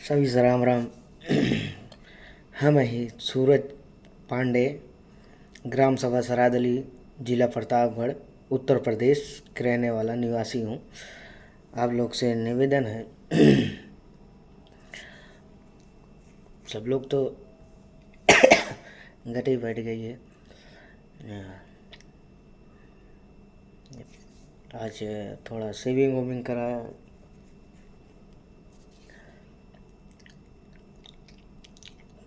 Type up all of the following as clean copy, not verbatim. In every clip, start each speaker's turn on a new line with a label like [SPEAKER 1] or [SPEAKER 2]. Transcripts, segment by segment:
[SPEAKER 1] सभी से राम राम। हम ही सूरज पांडे, ग्राम सभा सरादली, जिला प्रतापगढ़, उत्तर प्रदेश के रहने वाला निवासी हूँ। आप लोग से निवेदन है, सब लोग तो गटे ही बैठ गई है। आज थोड़ा सेविंग वेविंग कराया,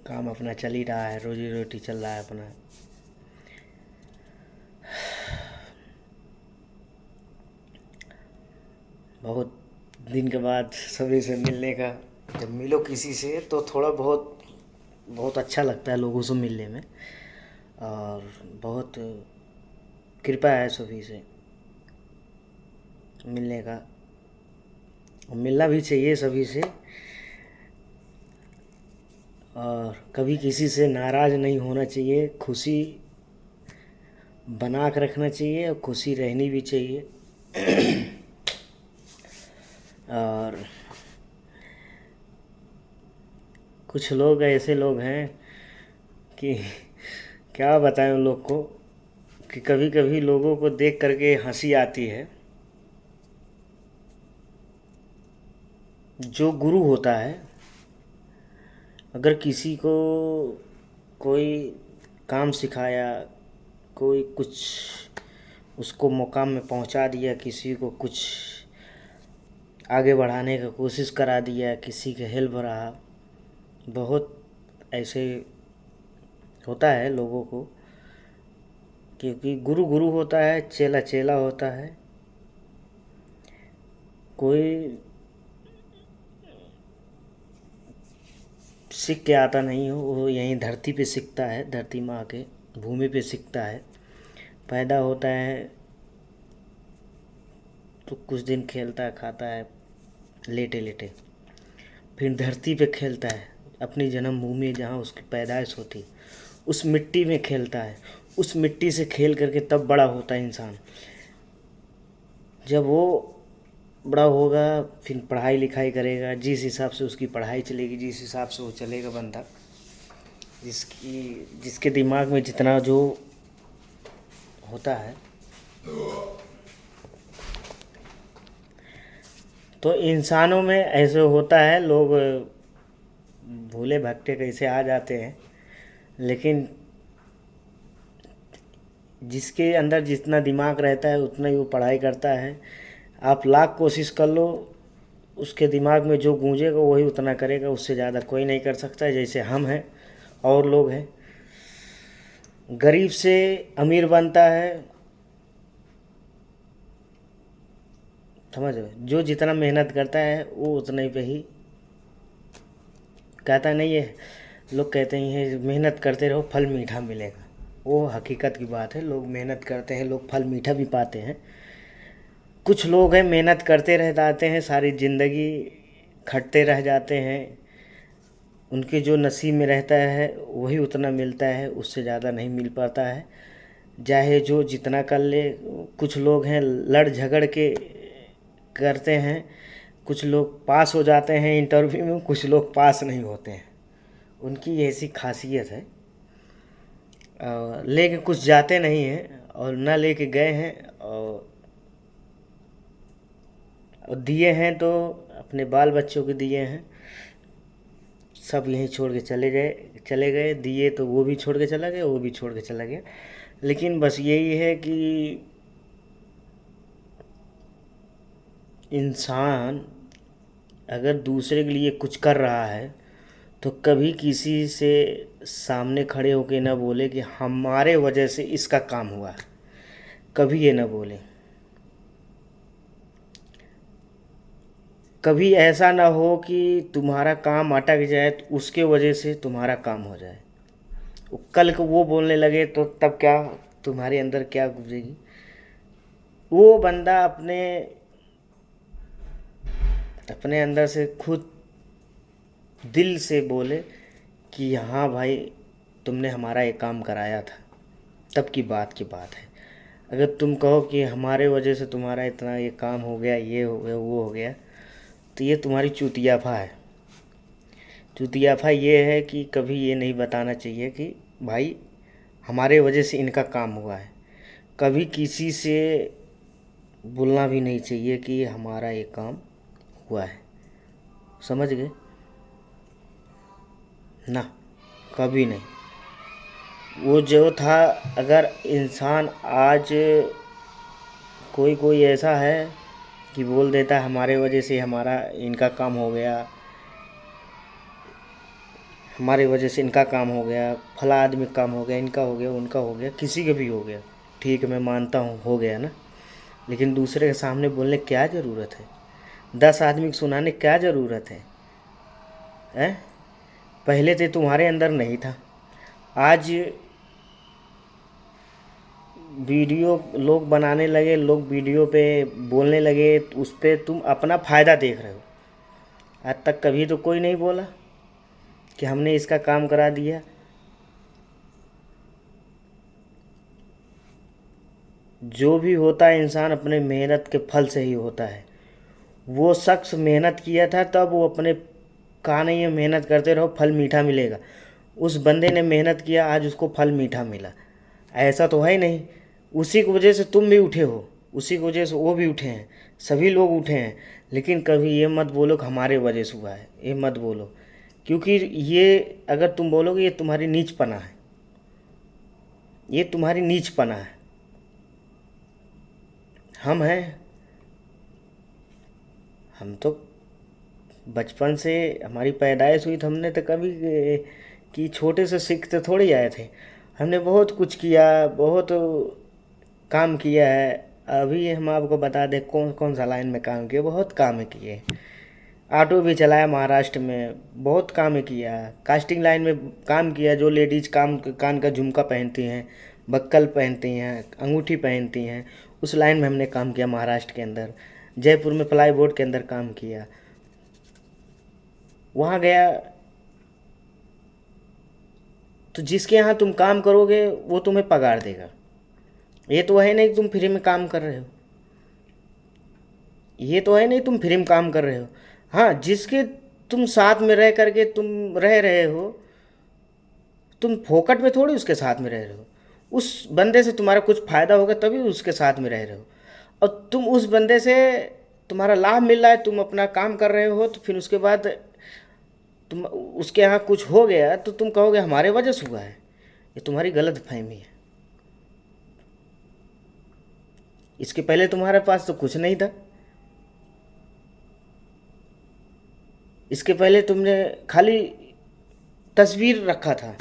[SPEAKER 1] काम अपना चल ही रहा है, रोजी रोटी चल रहा है अपना। बहुत दिन के बाद सभी से मिलने का, जब मिलो किसी से तो थोड़ा बहुत बहुत अच्छा लगता है लोगों से मिलने में, और बहुत कृपा है सभी से मिलने का, और मिलना भी चाहिए सभी से। और कभी किसी से नाराज़ नहीं होना चाहिए, खुशी बना के रखना चाहिए और खुशी रहनी भी चाहिए। और कुछ लोग ऐसे लोग हैं कि क्या बताएं उन लोग को, कि कभी कभी लोगों को देख करके हंसी आती है। जो गुरु होता है, अगर किसी को कोई काम सिखाया, कोई कुछ उसको मुकाम में पहुंचा दिया, किसी को कुछ आगे बढ़ाने का कोशिश करा दिया, किसी के हेल्प रहा, बहुत ऐसे होता है लोगों को। क्योंकि गुरु गुरु होता है, चेला चेला होता है। कोई सीख के आता नहीं हो, वो यहीं धरती पे सीखता है, धरती माँ के भूमि पे सीखता है। पैदा होता है तो कुछ दिन खेलता है, खाता है लेटे लेटे, फिर धरती पे खेलता है, अपनी जन्मभूमि जहाँ उसकी पैदाइश होती, उस मिट्टी में खेलता है। उस मिट्टी से खेल करके तब बड़ा होता है इंसान। जब वो बड़ा होगा फिर पढ़ाई लिखाई करेगा, जिस हिसाब से उसकी पढ़ाई चलेगी, जिस हिसाब से वो चलेगा बंदा, जिसके दिमाग में जितना जो होता है, तो इंसानों में ऐसे होता है। लोग भूले भटके कैसे आ जाते हैं, लेकिन जिसके अंदर जितना दिमाग रहता है उतना ही वो पढ़ाई करता है। आप लाख कोशिश कर लो, उसके दिमाग में जो गूंजेगा वही उतना करेगा, उससे ज़्यादा कोई नहीं कर सकता। जैसे हम हैं और लोग हैं, गरीब से अमीर बनता है, समझ रहे, जो जितना मेहनत करता है वो उतने पे ही कहता नहीं है। लोग कहते हैं मेहनत करते रहो फल मीठा मिलेगा, वो हकीकत की बात है। लोग मेहनत करते हैं, लोग फल मीठा भी पाते हैं। कुछ लोग हैं मेहनत करते रह जाते हैं, सारी ज़िंदगी खटते रह जाते हैं, उनके जो नसीब में रहता है वही उतना मिलता है, उससे ज़्यादा नहीं मिल पाता है, चाहे जो जितना कर ले। कुछ लोग हैं लड़ झगड़ के करते हैं, कुछ लोग पास हो जाते हैं इंटरव्यू में, कुछ लोग पास नहीं होते हैं, उनकी ऐसी खासियत है। लेके कुछ जाते नहीं हैं और ना लेके गए हैं, और दिए हैं तो अपने बाल बच्चों के दिए हैं। सब यहीं छोड़ के चले गए, दिए तो वो भी छोड़ के चला गया, वो भी छोड़ के चला गया। लेकिन बस यही है कि इंसान अगर दूसरे के लिए कुछ कर रहा है तो कभी किसी से सामने खड़े होके ना बोले कि हमारे वजह से इसका काम हुआ है, कभी ये ना बोले। कभी ऐसा ना हो कि तुम्हारा काम अटक जाए तो उसके वजह से तुम्हारा काम हो जाए, कल को वो बोलने लगे तो तब क्या तुम्हारे अंदर क्या गुजरेगी। वो बंदा अपने अपने अंदर से खुद दिल से बोले कि हाँ भाई तुमने हमारा ये काम कराया था, तब की बात है। अगर तुम कहो कि हमारे वजह से तुम्हारा इतना ये काम हो गया, ये हो गया, वो हो गया, तो ये तुम्हारी चुतियाफा है। चुतियाफा ये है कि कभी ये नहीं बताना चाहिए कि भाई हमारे वजह से इनका काम हुआ है। कभी किसी से बोलना भी नहीं चाहिए कि हमारा ये काम हुआ है, समझ गए ना, कभी नहीं। वो जो था, अगर इंसान आज कोई कोई ऐसा है कि बोल देता है हमारे वजह से हमारा इनका काम हो गया, हमारे वजह से इनका काम हो गया, फला आदमी का काम हो गया, इनका हो गया, उनका हो गया, किसी का भी हो गया, ठीक है मैं मानता हूँ हो गया ना, लेकिन दूसरे के सामने बोलने क्या ज़रूरत है? 10 आदमी को सुनाने क्या ज़रूरत है? हैं? पहले तो तुम्हारे अंदर नहीं था, आज वीडियो लोग बनाने लगे, लोग वीडियो पे बोलने लगे, तो उस पर तुम अपना फ़ायदा देख रहे हो। आज तक कभी तो कोई नहीं बोला कि हमने इसका काम करा दिया। जो भी होता है इंसान अपने मेहनत के फल से ही होता है। वो शख्स मेहनत किया था तब वो अपने, कहा नहीं है मेहनत करते रहो फल मीठा मिलेगा। उस बंदे ने मेहनत किया, आज उसको फल मीठा मिला। ऐसा तो है ही नहीं। उसी की वजह से तुम भी उठे हो, उसी की वजह से वो भी उठे हैं, सभी लोग उठे हैं। लेकिन कभी ये मत बोलो कि हमारे वजह से हुआ है, ये मत बोलो, क्योंकि ये अगर तुम बोलोगे ये तुम्हारी नीचपना है, ये तुम्हारी नीचपना है। हम हैं, हम तो बचपन से हमारी पैदाइश हुई तो हमने तो कभी कि छोटे से सीखते थोड़ी आए थे। हमने बहुत कुछ किया, बहुत काम किया है। अभी हम आपको बता दें कौन कौन सा लाइन में काम किया, बहुत काम किए। ऑटो भी चलाया महाराष्ट्र में, बहुत काम किया। कास्टिंग लाइन में काम किया, जो लेडीज कान का झुमका पहनती हैं, बक्कल पहनती हैं, अंगूठी पहनती हैं, उस लाइन में हमने काम किया महाराष्ट्र के अंदर। जयपुर में प्लाई बोर्ड के अंदर काम किया। वहाँ गया तो जिसके यहाँ तुम काम करोगे वो तुम्हें पगार देगा। ये तो है नहीं तुम फ्री में काम कर रहे हो, ये तो है नहीं तुम फ्री में काम कर रहे हो। हाँ, जिसके तुम साथ में रह करके तुम रह रहे हो, तुम फोकट में थोड़ी उसके साथ में रह रहे हो। उस बंदे से तुम्हारा कुछ फ़ायदा होगा तभी उसके साथ में रह रहे हो। और तुम उस बंदे से तुम्हारा लाभ मिल रहा है, तुम अपना काम कर रहे हो, तो फिर उसके बाद तुम उसके यहाँ कुछ हो गया तो तुम कहोगे हमारे वजह से हुआ है। ये तुम्हारी गलत फहमी है। इसके पहले तुम्हारे पास तो कुछ नहीं था, इसके पहले तुमने खाली तस्वीर रखा था।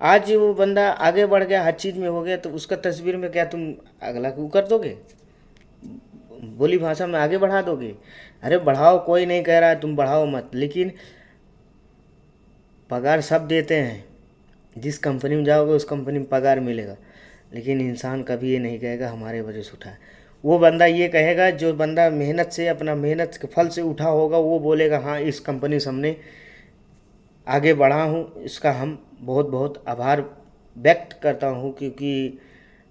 [SPEAKER 1] आज वो बंदा आगे बढ़ गया, हर चीज़ में हो गया, तो उसका तस्वीर में क्या तुम अगला को कर दोगे, बोली भाषा में आगे बढ़ा दोगे? अरे बढ़ाओ, कोई नहीं कह रहा है तुम बढ़ाओ मत, लेकिन पगार सब देते हैं। जिस कंपनी में जाओगे उस कंपनी में पगार मिलेगा, लेकिन इंसान कभी ये नहीं कहेगा हमारे वजह से उठा है। वो बंदा ये कहेगा, जो बंदा मेहनत से, अपना मेहनत के फल से उठा होगा, वो बोलेगा हाँ इस कंपनी से हमने आगे बढ़ा हूँ, इसका हम बहुत बहुत आभार व्यक्त करता हूँ, क्योंकि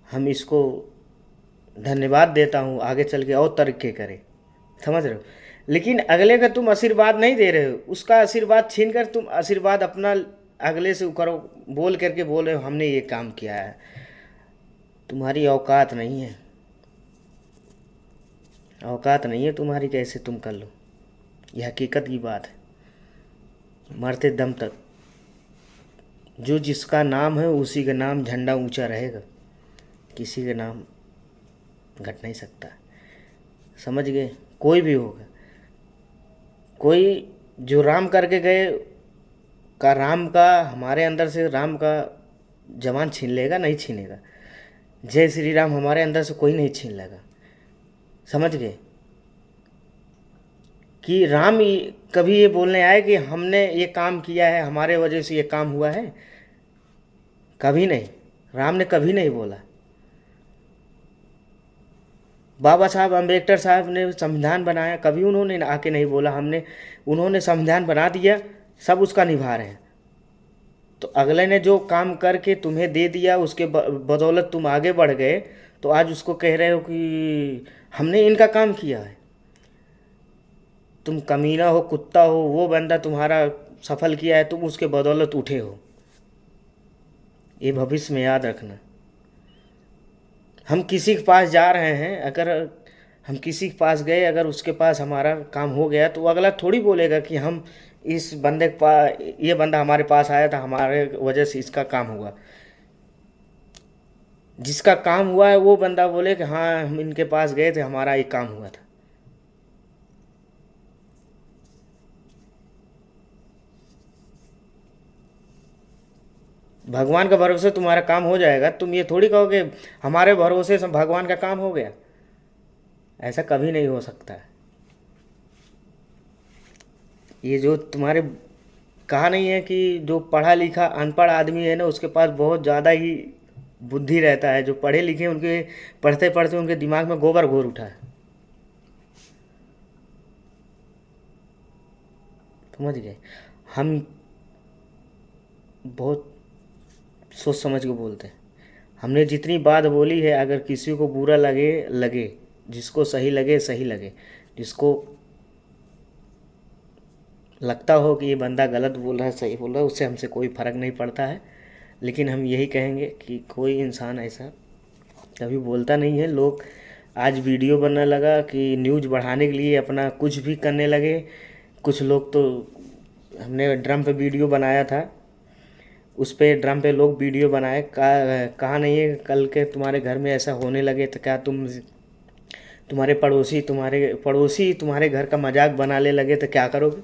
[SPEAKER 1] हम इसको धन्यवाद देता हूँ, आगे चल के और तरक्की करे। समझ रहे हो? लेकिन अगले का तुम आशीर्वाद नहीं दे रहे हो, उसका आशीर्वाद छीन कर तुम आशीर्वाद अपना अगले से करो, बोल करके बोल रहे हो हमने ये काम किया है। तुम्हारी औकात नहीं है, औकात नहीं है तुम्हारी, कैसे तुम कर लो? यह हकीकत की बात है। मरते दम तक जो जिसका नाम है उसी का नाम झंडा ऊंचा रहेगा, किसी का नाम घट नहीं सकता। समझ गए? कोई भी होगा, कोई जो राम करके गए का, राम का हमारे अंदर से राम का जवान छीन लेगा? नहीं छीनेगा। जय श्री राम हमारे अंदर से कोई नहीं छीन लेगा। समझ गए? कि राम कभी ये बोलने आए कि हमने ये काम किया है, हमारे वजह से ये काम हुआ है? कभी नहीं, राम ने कभी नहीं बोला। बाबा साहब अम्बेडकर साहब ने संविधान बनाया, कभी उन्होंने आके नहीं बोला हमने, उन्होंने संविधान बना दिया, सब उसका निभा रहे हैं। तो अगले ने जो काम करके तुम्हें दे दिया, उसके बदौलत तुम आगे बढ़ गए, तो आज उसको कह रहे हो कि हमने इनका काम किया है। तुम कमीना हो, कुत्ता हो, वो बंदा तुम्हारा सफल किया है, तुम उसके बदौलत उठे हो। ये भविष्य में याद रखना। हम किसी के पास जा रहे हैं, अगर हम किसी के पास गए, अगर उसके पास हमारा काम हो गया तो अगला थोड़ी बोलेगा कि हम इस बंदे के पास, ये बंदा हमारे पास आया था, हमारे वजह से इसका काम हुआ। जिसका काम हुआ है वो बंदा बोले कि हाँ हम इनके पास गए थे, हमारा ये काम हुआ था। भगवान का भरोसे तुम्हारा काम हो जाएगा। तुम ये थोड़ी कहोगे हमारे भरोसे से भगवान का काम हो गया, ऐसा कभी नहीं हो सकता है। ये जो तुम्हारे कहा नहीं है कि जो पढ़ा लिखा अनपढ़ आदमी है ना, उसके पास बहुत ज़्यादा ही बुद्धि रहता है। जो पढ़े लिखे उनके पढ़ते पढ़ते उनके दिमाग में गोबर घोर उठा है। समझ गए? हम बहुत सोच समझ के बोलते हैं। हमने जितनी बात बोली है, अगर किसी को बुरा लगे लगे, जिसको सही लगे सही लगे, जिसको लगता हो कि ये बंदा गलत बोल रहा है सही बोल रहा है, उससे हमसे कोई फ़र्क नहीं पड़ता है। लेकिन हम यही कहेंगे कि कोई इंसान ऐसा कभी बोलता नहीं है। लोग आज वीडियो बनने लगा कि न्यूज़ बढ़ाने के लिए अपना कुछ भी करने लगे। कुछ लोग तो, हमने ड्रम पे वीडियो बनाया था, उस पे ड्रम पे लोग वीडियो बनाए, कहा नहीं है कल के तुम्हारे घर में ऐसा होने लगे तो क्या तुम्हारे पड़ोसी तुम्हारे घर का मजाक बनाने लगे तो क्या करोगे?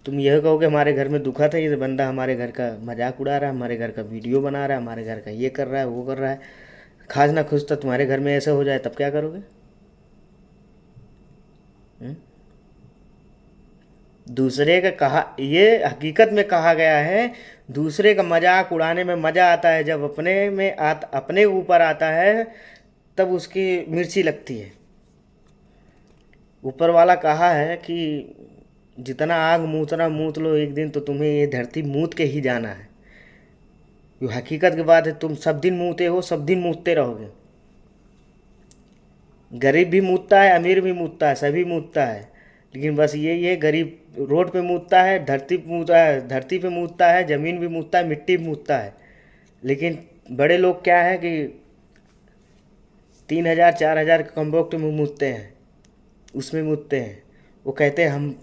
[SPEAKER 1] तुम यह कहोगे हमारे घर में दुखा था, ये बंदा हमारे घर का मजाक उड़ा रहा है, हमारे घर का वीडियो बना रहा है, हमारे घर का ये कर रहा है वो कर रहा है। खास ना खुश तो तुम्हारे घर में ऐसा हो जाए तब क्या करोगे? हुँ? दूसरे का कहा, ये हकीकत में कहा गया है, दूसरे का मजाक उड़ाने में मज़ा आता है, जब अपने ऊपर आता है तब उसकी मिर्ची लगती है। ऊपर वाला कहा है कि जितना आग मूतना मूत लो, एक दिन तो तुम्हें ये धरती मूत के ही जाना है। ये हकीकत की बात है। तुम सब दिन मूते हो, सब दिन मूतते रहोगे। गरीब भी मूतता है, अमीर भी मूतता है, सभी मूतता है। लेकिन बस ये गरीब रोड पे मूतता है, धरती पे मूतता है, ज़मीन भी मूतता है, मिट्टी भी मूतता है। लेकिन बड़े लोग क्या है कि 3,000 4,000 कम्बोक्ट में मूतते हैं, उसमें मूतते हैं। वो कहते हैं हम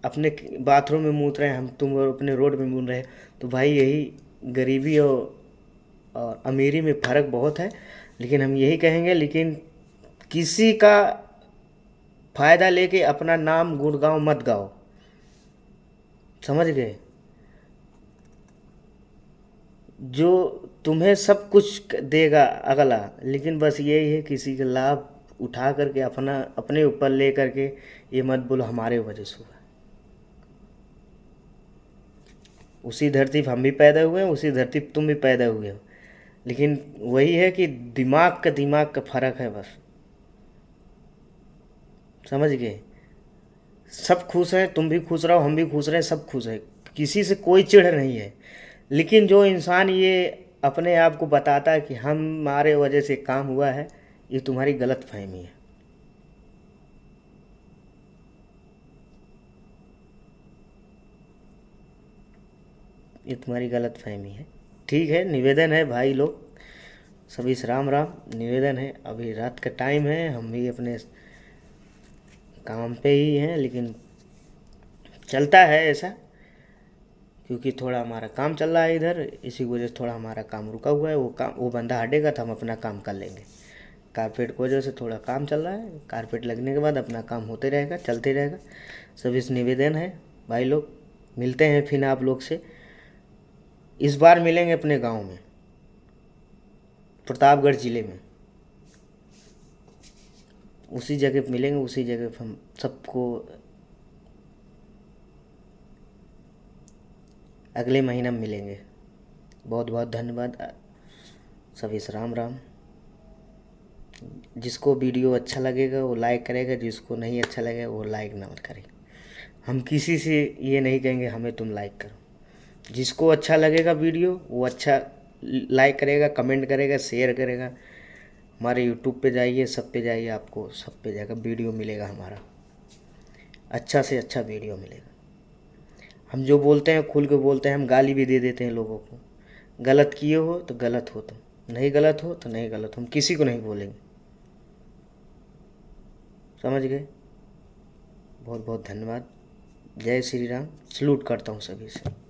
[SPEAKER 1] अपने बाथरूम में मूत रहे हैं, तुम अपने रोड में मूत रहे हैं। तो भाई यही गरीबी और अमीरी में फ़र्क बहुत है। लेकिन हम यही कहेंगे, लेकिन किसी का फ़ायदा लेके अपना नाम गुड़गांव मत गाओ। समझ गए? जो तुम्हें सब कुछ देगा अगला, लेकिन बस यही है किसी का लाभ उठा करके अपने ऊपर ले करके ये मत बोलो हमारे वजह से हुआ। उसी धरती पर हम भी पैदा हुए हैं, उसी धरती पर तुम भी पैदा हुए हो। लेकिन वही है कि दिमाग का फ़र्क है बस। समझ गए? सब खुश हैं, तुम भी खुश रहो, हम भी खुश रहे, सब खुश है, किसी से कोई चिढ़ नहीं है। लेकिन जो इंसान ये अपने आप को बताता है कि हमारे वजह से काम हुआ है, ये तुम्हारी गलत फहमी है। ये तुम्हारी गलत फहमी है। ठीक है, निवेदन है भाई लोग सभी से, राम राम। निवेदन है, अभी रात का टाइम है, हम भी अपने काम पे ही हैं, लेकिन चलता है ऐसा, क्योंकि थोड़ा हमारा काम चल रहा है इधर, इसी वजह से थोड़ा हमारा काम रुका हुआ है। वो बंदा हटेगा तो हम अपना काम कर लेंगे। कारपेट की वजह से थोड़ा काम चल रहा है, कारपेट लगने के बाद अपना काम होते रहेगा, चलते रहेगा। सभी से निवेदन है भाई लोग, मिलते हैं फिर आप लोग से। इस बार मिलेंगे अपने गांव में, प्रतापगढ़ ज़िले में। उसी जगह पे मिलेंगे, उसी जगह पे हम सबको अगले महीना में मिलेंगे। बहुत बहुत धन्यवाद सभी से, राम राम। जिसको वीडियो अच्छा लगेगा वो लाइक करेगा, जिसको नहीं अच्छा लगेगा वो लाइक ना मत करे। हम किसी से ये नहीं कहेंगे हमें तुम लाइक करो। जिसको अच्छा लगेगा वीडियो वो अच्छा लाइक करेगा, कमेंट करेगा, शेयर करेगा। हमारे यूट्यूब पे जाइए, सब पे जाइए, आपको सब पे जाकर वीडियो मिलेगा हमारा, अच्छा से अच्छा वीडियो मिलेगा। हम जो बोलते हैं खुल के बोलते हैं, हम गाली भी दे देते हैं लोगों को। गलत किए हो तो गलत हो, तुम नहीं गलत हो तो नहीं गलत हो, हम किसी को नहीं बोलेंगे। समझ गए? बहुत बहुत धन्यवाद। जय श्री राम। सलूट करता हूँ सभी से।